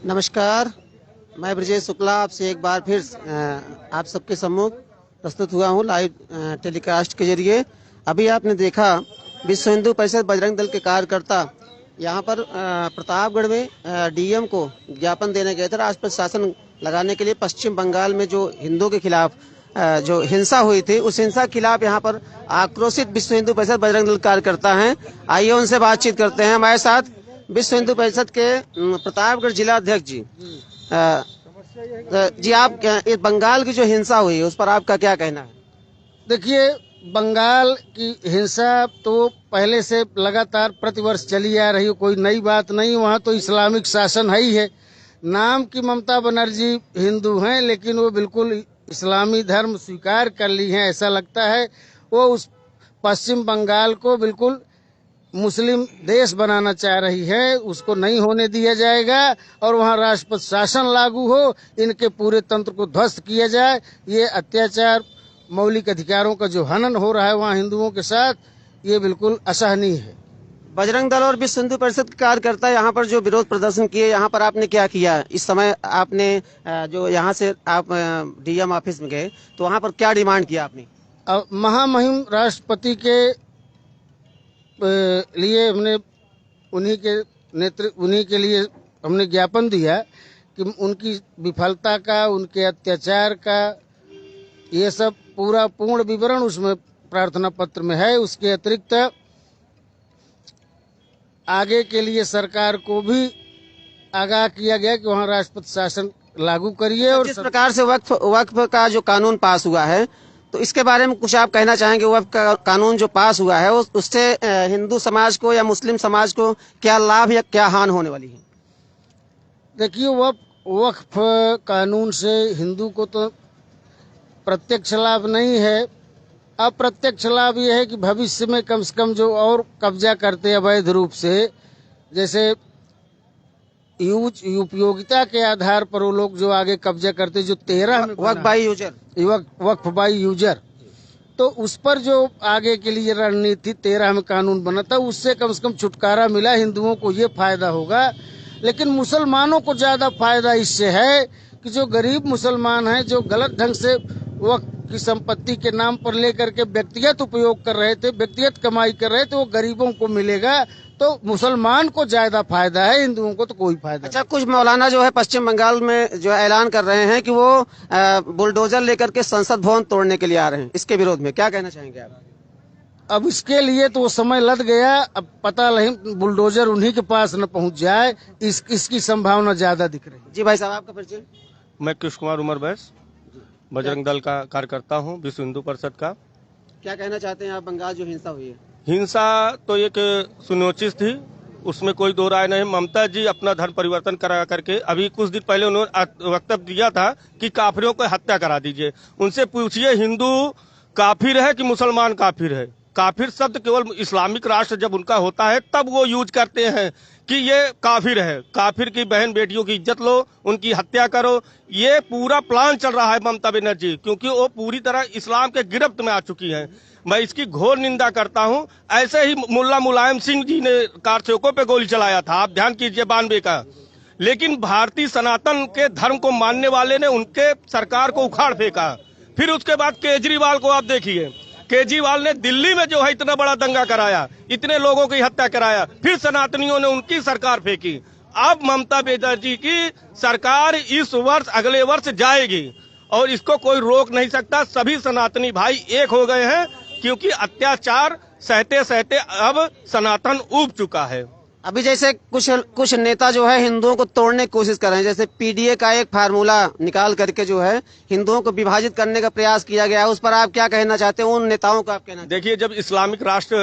नमस्कार, मैं ब्रजेश शुक्ला आपसे एक बार फिर आप सबके सम्मुख प्रस्तुत हुआ हूँ लाइव टेलीकास्ट के जरिए। अभी आपने देखा विश्व हिंदू परिषद बजरंग दल के कार्यकर्ता यहाँ पर प्रतापगढ़ में डीएम को ज्ञापन देने गए थे राष्ट्रपति शासन लगाने के लिए। पश्चिम बंगाल में जो हिंदुओं के खिलाफ जो हिंसा हुई थी, उस हिंसा के खिलाफ यहाँ पर आक्रोशित विश्व हिंदू परिषद बजरंग दल कार्यकर्ता हैं। आइए उनसे बातचीत करते हैं। हमारे साथ विश्व हिंदू परिषद के प्रतापगढ़ जिला अध्यक्ष जी आप ये बंगाल की जो हिंसा हुई उस पर आपका क्या कहना है? देखिए, बंगाल की हिंसा तो पहले से लगातार प्रतिवर्ष चली आ रही है, कोई नई बात नहीं। वहाँ तो इस्लामिक शासन है ही है। नाम की ममता बनर्जी हिंदू हैं, लेकिन वो बिल्कुल इस्लामी धर्म स्वीकार कर ली हैं। ऐसा लगता है वो उस पश्चिम बंगाल को बिल्कुल मुस्लिम देश बनाना चाह रही है। उसको नहीं होने दिया जाएगा और वहाँ राष्ट्रपति शासन लागू हो, इनके पूरे तंत्र को ध्वस्त किया जाए। ये अत्याचार, मौलिक अधिकारों का जो हनन हो रहा है वहाँ हिंदुओं के साथ, ये बिल्कुल असहनीय है। बजरंग दल और विश्व हिंदू परिषद के कार्यकर्ता यहाँ पर जो विरोध प्रदर्शन किए, यहाँ पर आपने क्या किया? इस समय आपने जो यहाँ से आप डीएम ऑफिस में गए तो वहाँ पर क्या डिमांड किया आपने? महामहिम राष्ट्रपति के लिए हमने उन्हीं के लिए हमने ज्ञापन दिया कि उनकी विफलता का, उनके अत्याचार का, ये सब पूरा पूर्ण विवरण उसमें प्रार्थना पत्र में है। उसके अतिरिक्त आगे के लिए सरकार को भी आगाह किया गया कि वहाँ राष्ट्रपति शासन लागू करिए। और जिस प्रकार से वक्फ का जो कानून पास हुआ है, तो इसके बारे में कुछ आप कहना चाहेंगे? वक्फ का कानून जो पास हुआ है उससे हिंदू समाज को या मुस्लिम समाज को क्या लाभ या क्या हानि होने वाली है? देखिए, वक्फ कानून से हिंदू को तो प्रत्यक्ष लाभ नहीं है। अप्रत्यक्ष लाभ यह है कि भविष्य में कम से कम जो और कब्जा करते अवैध रूप से, जैसे उपयोगिता के आधार पर वो लोग जो आगे कब्जा करते, जो 13 में वक्फ बाई यूजर, तो उस पर जो आगे के लिए रणनीति 13 में कानून बना था, उससे कम से कम छुटकारा मिला। हिंदुओं को ये फायदा होगा, लेकिन मुसलमानों को ज्यादा फायदा इससे है कि जो गरीब मुसलमान हैं, जो गलत ढंग से वक्फ की संपत्ति के नाम पर लेकर के व्यक्तिगत उपयोग कर रहे थे, व्यक्तिगत कमाई कर रहे थे, वो गरीबों को मिलेगा। तो मुसलमान को ज्यादा फायदा है, हिंदुओं को तो कोई फायदा। अच्छा, कुछ मौलाना जो है पश्चिम बंगाल में जो ऐलान कर रहे हैं कि वो बुलडोजर लेकर के संसद भवन तोड़ने के लिए आ रहे हैं, इसके विरोध में क्या कहना चाहेंगे आप? अब इसके लिए तो वो समय लग गया। अब पता नहीं बुलडोजर उन्हीं के पास न पहुंच जाए, इसकी संभावना ज्यादा दिख रही है। जी भाई साहब, आपका परिचय? मैं कृष्ण कुमार उमर बैस, बजरंग दल का कार्यकर्ता हूँ, विश्व हिंदू परिषद का। क्या कहना चाहते हैं आप? बंगाल जो हिंसा हुई है, हिंसा तो एक सुनियोजित थी, उसमें कोई दो राय नहीं। ममता जी अपना धर्म परिवर्तन करा करके अभी कुछ दिन पहले उन्होंने वक्तव्य दिया था कि काफिरों को हत्या करा दीजिए। उनसे पूछिए हिंदू काफिर है कि मुसलमान काफिर है? काफिर शब्द केवल इस्लामिक राष्ट्र जब उनका होता है तब वो यूज करते हैं कि ये काफिर है। काफिर की बहन बेटियों की इज्जत लो, उनकी हत्या करो। ये पूरा प्लान चल रहा है ममता बनर्जी, क्योंकि वो पूरी तरह इस्लाम के गिरफ्त में आ चुकी हैं। मैं इसकी घोर निंदा करता हूं। ऐसे ही मुल्ला मुलायम सिंह जी ने कारसेवकों पे गोली चलाया था, आप ध्यान कीजिए 92 का। लेकिन भारतीय सनातन के धर्म को मानने वाले ने उनके सरकार को उखाड़ फेंका। फिर उसके बाद केजरीवाल को आप देखिए, केजरीवाल ने दिल्ली में जो है इतना बड़ा दंगा कराया, इतने लोगों की हत्या कराया, फिर सनातनियों ने उनकी सरकार फेंकी। अब ममता बनर्जी की सरकार इस वर्ष अगले वर्ष जाएगी और इसको कोई रोक नहीं सकता। सभी सनातनी भाई एक हो गए हैं, क्योंकि अत्याचार सहते सहते अब सनातन ऊब चुका है। अभी जैसे कुछ नेता जो है हिंदुओं को तोड़ने की कोशिश कर रहे हैं, जैसे पीडीए का एक फार्मूला निकाल करके जो है हिंदुओं को विभाजित करने का प्रयास किया गया है, उस पर आप क्या कहना चाहते हैं? उन नेताओं को आप कहना? देखिए, जब इस्लामिक राष्ट्र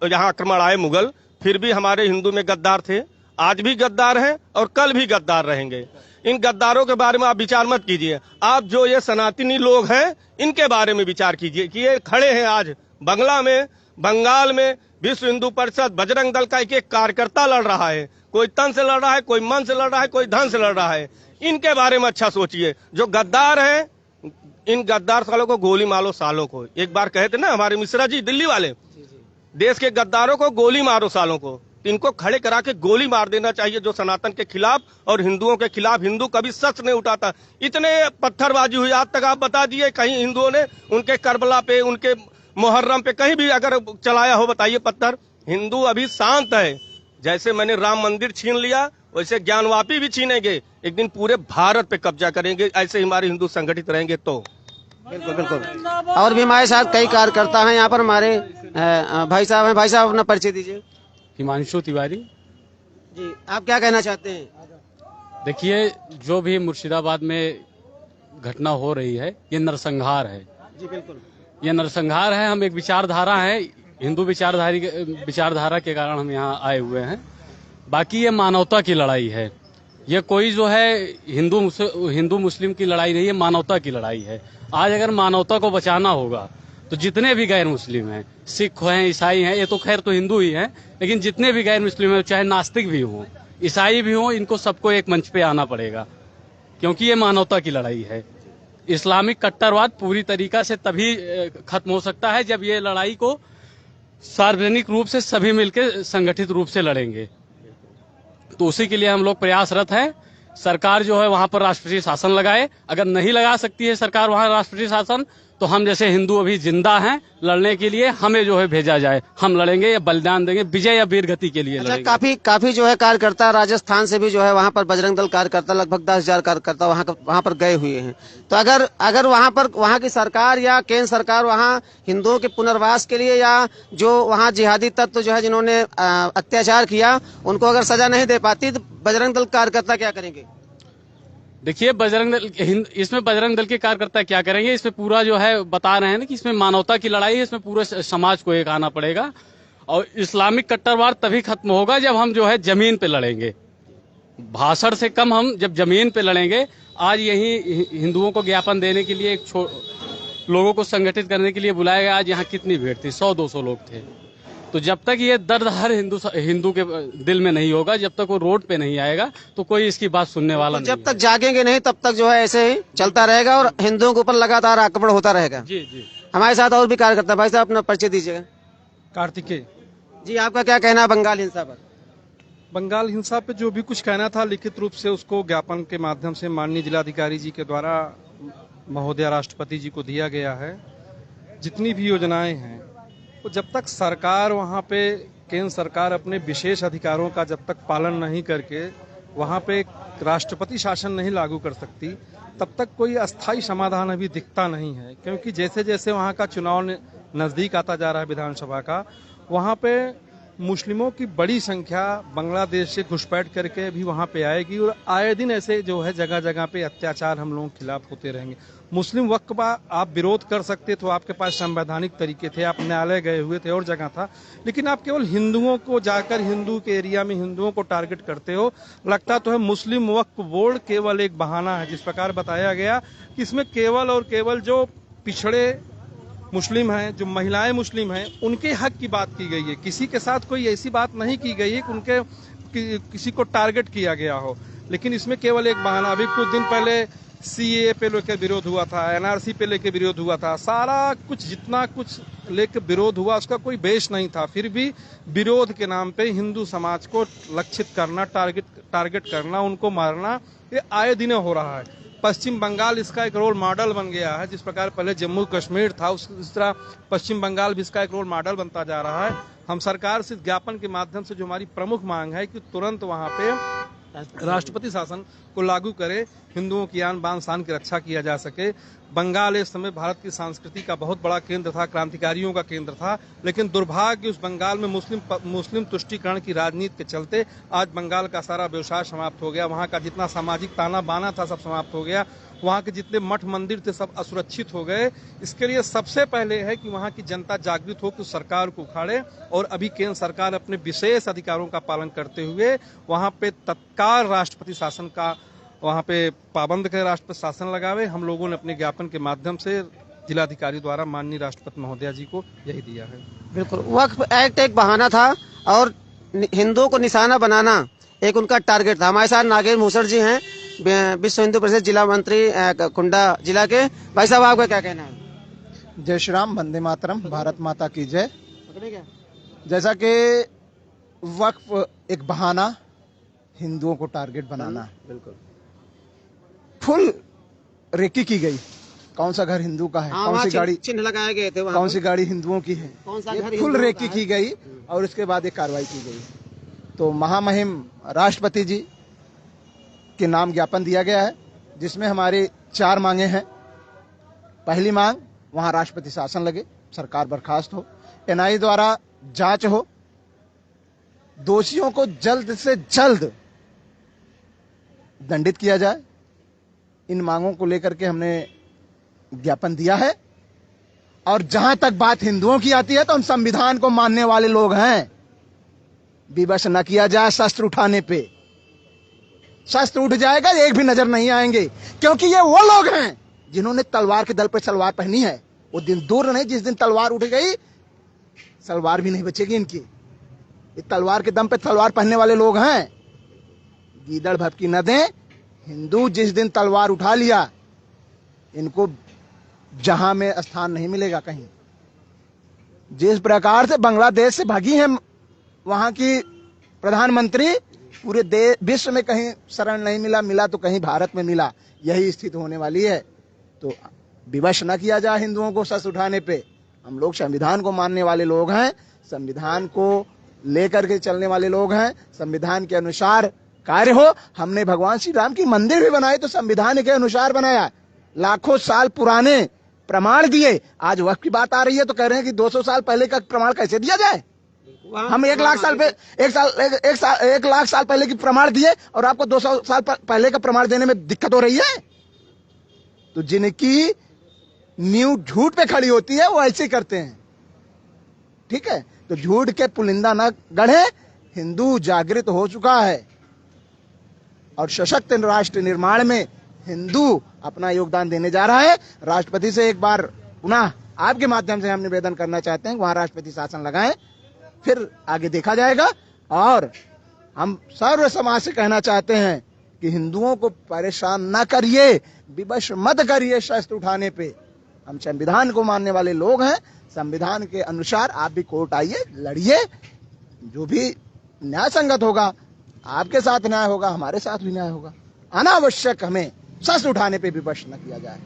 यहाँ आक्रमण आए मुगल, फिर भी हमारे हिंदू में गद्दार थे, आज भी गद्दार हैं और कल भी गद्दार रहेंगे। इन गद्दारों के बारे में आप विचार मत कीजिए। आप जो ये सनातनी लोग हैं इनके बारे में विचार कीजिए कि ये खड़े हैं आज बंगला में, बंगाल में विश्व हिंदू परिषद बजरंग दल का एक कार्यकर्ता लड़ रहा है। कोई तन से लड़ रहा है, कोई मन से लड़ रहा है, कोई धन से लड़ रहा है। इनके बारे में अच्छा सोचिए। जो गद्दार हैं, इन गद्दार सालों को गोली मारो सालों को। एक बार कहे थे ना हमारे मिश्रा जी दिल्ली वाले, देश के गद्दारों को गोली मारो सालों को। तो इनको खड़े करा के गोली मार देना चाहिए, जो सनातन के खिलाफ और हिंदुओं के खिलाफ। हिंदू कभी शस्त्र नहीं उठाता। इतने पत्थरबाजी हुई आज तक, आप बता दिए कहीं हिंदुओं ने उनके करबला पे, उनके मुहर्रम पे कहीं भी अगर चलाया हो, बताइए पत्थर। हिंदू अभी शांत है। जैसे मैंने राम मंदिर छीन लिया, वैसे ज्ञानवापी भी छीनेंगे। एक दिन पूरे भारत पे कब्जा करेंगे, ऐसे हमारे हिंदू संगठित रहेंगे तो। बिल्कुल बिल्कुल। और भी हमारे साथ कई कार्यकर्ता हैं यहाँ पर। हमारे भाई साहब हैं। भाई साहब अपना परिचय दीजिए। हिमांशु तिवारी। जी, आप क्या कहना चाहते हैं? देखिए, जो भी मुर्शिदाबाद में घटना हो रही है, ये नरसंहार है। जी बिल्कुल, ये नरसंहार है। हम एक विचारधारा है, हिंदू विचारधारा के कारण हम यहाँ आए हुए हैं। बाकी ये मानवता की लड़ाई है। ये कोई जो है हिंदू मुस्लिम की लड़ाई नहीं है, मानवता की लड़ाई है। आज अगर मानवता को बचाना होगा तो जितने भी गैर मुस्लिम हैं, सिख हैं, ईसाई हैं, ये तो खैर तो हिंदू ही हैं, लेकिन जितने भी गैर मुस्लिम हैं, चाहे नास्तिक भी हों, ईसाई भी हों, इनको सबको एक मंच पे आना पड़ेगा, क्योंकि ये मानवता की लड़ाई है। इस्लामिक कट्टरवाद पूरी तरीका से तभी खत्म हो सकता है जब ये लड़ाई को सार्वजनिक रूप से सभी मिलकर संगठित रूप से लड़ेंगे। तो उसी के लिए हम लोग प्रयासरत हैं। सरकार जो है वहां पर राष्ट्रपति शासन लगाए। अगर नहीं लगा सकती है सरकार वहां राष्ट्रपति शासन, तो हम जैसे हिंदू अभी जिंदा हैं लड़ने के लिए, हमें जो है भेजा जाए, हम लड़ेंगे या बलिदान देंगे, विजय या वीर गति के लिए लड़ेंगे। काफी जो है कार्यकर्ता राजस्थान से भी जो है वहाँ पर बजरंग दल कार्यकर्ता, लगभग 10,000 कार्यकर्ता वहाँ पर गए हुए हैं। तो अगर वहाँ की सरकार या केंद्र सरकार वहाँ हिंदुओं के पुनर्वास के लिए, या जो वहाँ जिहादी तत्व जो है जिन्होंने अत्याचार किया, उनको अगर सजा नहीं दे पाती, तो बजरंग दल कार्यकर्ता क्या करेंगे? देखिए, इसमें बजरंग दल के कार्यकर्ता क्या करेंगे? इसमें पूरा जो है बता रहे हैं ना कि इसमें मानवता की लड़ाई है। इसमें पूरे समाज को एक आना पड़ेगा, और इस्लामिक कट्टरवाद तभी खत्म होगा जब हम जो है जमीन पे लड़ेंगे। भाषण से कम हम जब जमीन पे लड़ेंगे। आज यही हिंदुओं को ज्ञापन देने के लिए लोगों को संगठित करने के लिए बुलाया गया। आज यहाँ कितनी भीड़ थी? 100-200 लोग थे। तो जब तक ये दर्द हर हिंदू के दिल में नहीं होगा, जब तक वो रोड पे नहीं आएगा, तो कोई इसकी बात सुनने वाला नहीं। जब तक जागेंगे नहीं, तब तक जो है ऐसे ही चलता रहेगा और हिंदुओं के ऊपर लगातार आक्रमण होता रहेगा। जी जी। हमारे साथ और भी कार्यकर्ता। भाई साहब अपना परिचय दीजिएगा। कार्तिकेय जी, आपका क्या कहना है बंगाल हिंसा पर? बंगाल हिंसा पे जो भी कुछ कहना था लिखित रूप से उसको ज्ञापन के माध्यम से माननीय जिलाधिकारी जी के द्वारा महोदया राष्ट्रपति जी को दिया गया है। जितनी भी योजनाएं हैं, तो जब तक सरकार वहाँ पे, केंद्र सरकार अपने विशेष अधिकारों का जब तक पालन नहीं करके वहाँ पे राष्ट्रपति शासन नहीं लागू कर सकती, तब तक कोई अस्थायी समाधान अभी दिखता नहीं है। क्योंकि जैसे जैसे वहाँ का चुनाव नज़दीक आता जा रहा है विधानसभा का, वहाँ पे मुस्लिमों की बड़ी संख्या बांग्लादेश से घुसपैठ करके भी वहाँ पे आएगी, और आए दिन ऐसे जो है जगह जगह पे अत्याचार हम लोगों के खिलाफ होते रहेंगे। मुस्लिम वक्फ का आप विरोध कर सकते तो आपके पास संवैधानिक तरीके थे, आप न्यायालय गए हुए थे और जगह था, लेकिन आप केवल हिंदुओं को जाकर हिंदू के एरिया में हिंदुओं को टारगेट करते हो। लगता तो है मुस्लिम वक्फ बोर्ड केवल एक बहाना है। जिस प्रकार बताया गया कि इसमें केवल और केवल जो पिछड़े मुस्लिम हैं, जो महिलाएं मुस्लिम हैं, उनके हक की बात की गई है। किसी के साथ कोई ऐसी बात नहीं की गई है कि उनके किसी को टारगेट किया गया हो, लेकिन इसमें केवल एक बहाना। अभी कुछ दिन पहले सीएए पे लेकर विरोध हुआ था, एनआरसी पे लेकर विरोध हुआ था, सारा कुछ जितना कुछ लेकर विरोध हुआ उसका कोई बेस नहीं था। फिर भी विरोध के नाम पे हिंदू समाज को लक्षित करना, टारगेट करना, उनको मारना, ये आए दिन हो रहा है। पश्चिम बंगाल इसका एक रोल मॉडल बन गया है। जिस प्रकार पहले जम्मू कश्मीर था, इस तरह पश्चिम बंगाल भी इसका एक रोल मॉडल बनता जा रहा है। हम सरकार से ज्ञापन के माध्यम से जो हमारी प्रमुख मांग है कि तुरंत वहां पे राष्ट्रपति शासन को लागू करे, हिंदुओं की आन बान शान की रक्षा किया जा सके। बंगाल इस समय भारत की संस्कृति का बहुत बड़ा केंद्र था, क्रांतिकारियों का केंद्र था, लेकिन दुर्भाग्य उस बंगाल में मुस्लिम तुष्टीकरण की राजनीति के चलते आज बंगाल का सारा व्यवसाय समाप्त हो गया। वहाँ का जितना सामाजिक ताना बाना था सब समाप्त हो गया। वहाँ के जितने मठ मंदिर थे सब असुरक्षित हो गए। इसके लिए सबसे पहले है कि वहाँ की जनता जागृत हो कि सरकार को उखाड़े, और अभी केंद्र सरकार अपने विशेष अधिकारों का पालन करते हुए वहाँ पे तत्काल राष्ट्रपति शासन का वहाँ पे पाबंद करे, राष्ट्रपति शासन लगावे। हम लोगों ने अपने ज्ञापन के माध्यम से जिलाधिकारी द्वारा माननीय राष्ट्रपति महोदया जी को यही दिया है। बिल्कुल, वक्फ एक्ट एक बहाना था और हिंदुओं को निशाना बनाना एक उनका टारगेट था। हमारे साथ नागेंद्र मूसर जी हैं, विश्व हिंदू परिषद जिला मंत्री कुंडा जिला के। भाई साहब, आपका क्या कहना है? जय श्री राम, वंदे मातरम, भारत माता की जय। जैसा कि वक्फ एक बहाना, हिंदुओं को टारगेट बनाना। बिल्कुल फुल रेकी की गई। कौन सा घर हिंदू का है, कौन सी गाड़ी, चिन्ह लगाए गए थे वहाँ कौन सी गाड़ी हिंदुओं की है, कौन सा ये घर फुल हिंदुओं रेकी का की गई और उसके बाद एक कार्रवाई की गई। तो महामहिम राष्ट्रपति जी के नाम ज्ञापन दिया गया है, जिसमें हमारी 4 मांगे हैं। पहली मांग, वहां राष्ट्रपति शासन लगे, सरकार बर्खास्त हो, एनआईए द्वारा जांच हो, दोषियों को जल्द से जल्द दंडित किया जाए। इन मांगों को लेकर के हमने ज्ञापन दिया है। और जहां तक बात हिंदुओं की आती है तो हम संविधान को मानने वाले लोग हैं। विवश न किया जाए शस्त्र उठाने पे। शस्त्र उठ जाएगा, एक भी नजर नहीं आएंगे, क्योंकि ये वो लोग हैं जिन्होंने तलवार के दल पर सलवार पहनी है। वो दिन दूर नहीं जिस दिन तलवार उठ गई, सलवार भी नहीं बचेगी इनकी। ये तलवार के दम पे तलवार पहनने वाले लोग हैं। गीदड़ भपकी न दें। हिंदू जिस दिन तलवार उठा लिया, इनको जहां में स्थान नहीं मिलेगा कहीं। जिस प्रकार से बांग्लादेश से भागी हैं वहां की प्रधानमंत्री, पूरे विश्व में कहीं शरण नहीं मिला, मिला तो कहीं भारत में मिला। यही स्थिति होने वाली है। तो विवश न किया जाए हिंदुओं को शस्त्र उठाने पे। हम लोग संविधान को मानने वाले लोग हैं, संविधान को लेकर के चलने वाले लोग हैं, संविधान के अनुसार कार्य हो। हमने भगवान श्री राम की मंदिर भी बनाए तो संविधान के अनुसार बनाया। लाखों साल पुराने प्रमाण दिए। आज वक्त की बात आ रही है तो कह रहे हैं कि 200 साल पहले का प्रमाण कैसे दिया जाए। हम 1 लाख साल पे 1 लाख साल पहले की प्रमाण दिए और आपको 200 साल पहले का प्रमाण देने में दिक्कत हो रही है। तो जिनकी नींव झूठ पे खड़ी होती है वो ऐसे करते हैं। ठीक है, तो झूठ के पुलिंदा न गढ़े। हिंदू जागृत हो चुका है और सशक्त राष्ट्र निर्माण में हिंदू अपना योगदान देने जा रहा है। राष्ट्रपति से एक बार पुनः आपके माध्यम से हम निवेदन करना चाहते हैं, वहां राष्ट्रपति शासन लगाएं, फिर आगे देखा जाएगा। और हम सर्व समाज से कहना चाहते हैं कि हिंदुओं को परेशान न करिए, विवश मत करिए शस्त्र उठाने पे। हम संविधान को मानने वाले लोग हैं। संविधान के अनुसार आप भी कोर्ट आइए, लड़िए, जो भी न्याय संगत होगा, आपके साथ न्याय होगा, हमारे साथ भी न्याय होगा। अनावश्यक हमें शस्त्र उठाने पे विवश न किया जाए।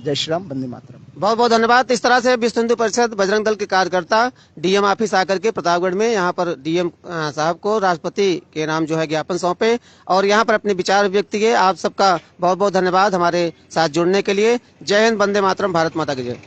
जय श्री राम, वंदे मातरम। बहुत बहुत धन्यवाद। इस तरह से विश्व हिंदू परिषद बजरंग दल के कार्यकर्ता डीएम ऑफिस आकर के प्रतापगढ़ में यहाँ पर डीएम साहब को राष्ट्रपति के नाम जो है ज्ञापन सौंपे और यहाँ पर अपने विचार व्यक्त किए। आप सबका बहुत बहुत धन्यवाद हमारे साथ जुड़ने के लिए। जय हिंद, वंदे मातरम, भारत माता की जय।